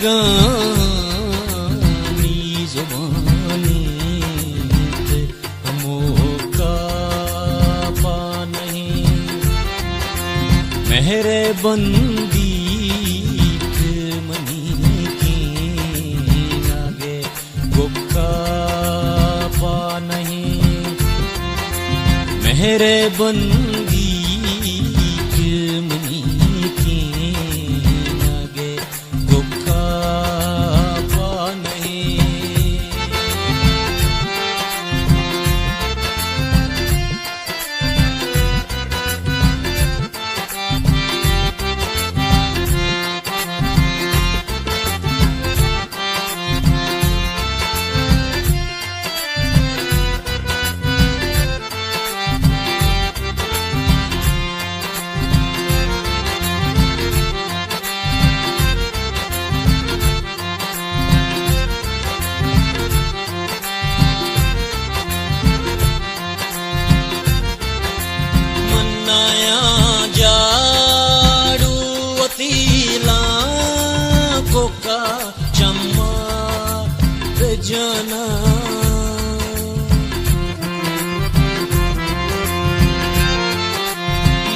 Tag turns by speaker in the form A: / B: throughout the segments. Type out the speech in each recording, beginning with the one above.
A: गानी जुबानी ते मौका पा नहीं मेरे बंदी मनी की नागे गुक्का पा नहीं मेरे बंदी मनी की नागे गुक्का पा नहीं जाना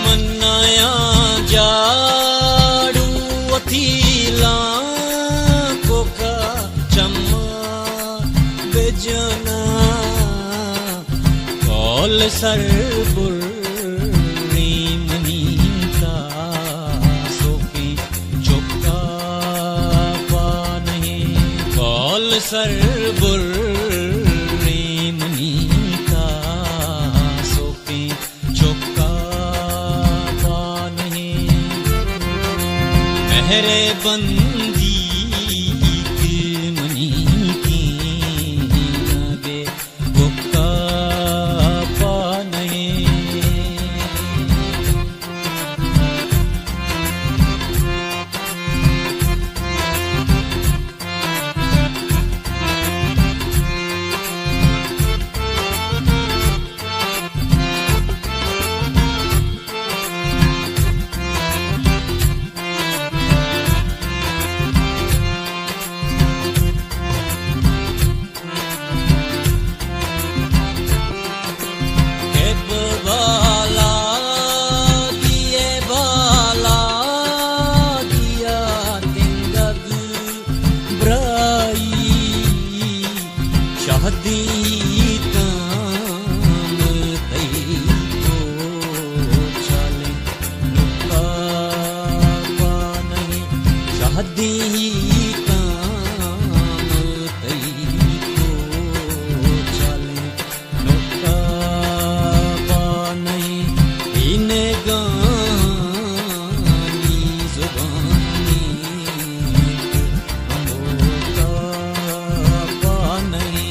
A: मन्नाया जाड़ू अथीला कोका चम्मा बेजना कौल सर बुर्री मनी का सोफी चुपका पा नहीं कौल सर बुर्री मनी का सोफी चुपका पा नहीं मेरे बंदी मनी की नागे गुप्ता पा नहीं शादी ताम तई को चले नुका पा नहीं शादी ताम तई को चले नुका पा नहीं इन्हें गानी जुबानी मौका पा नहीं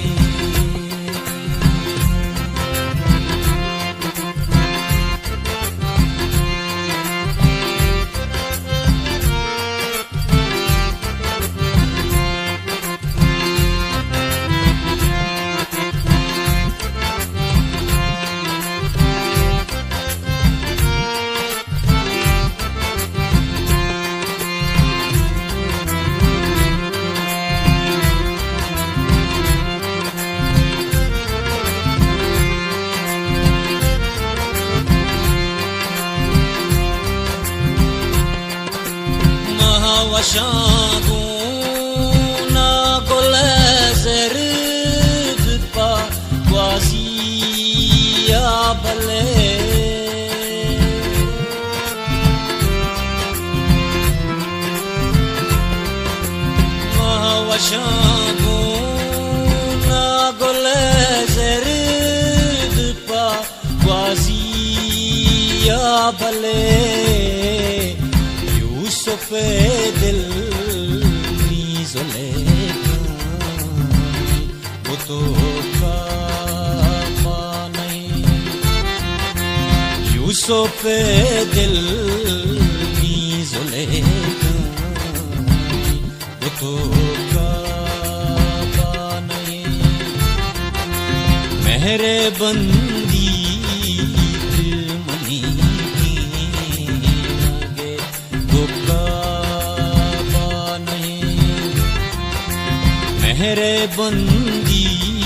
A: Washaguna golezer pa wazia bale Washaguna golezer pa wazia bale Yusuf दिल नीज़ोले वो तो पा नहीं यूसुफ दिल नीज़ोले वो तो पा नहीं मेरे बंदी मनी की नागे गुप्ता पा नहीं मेहरे बंदी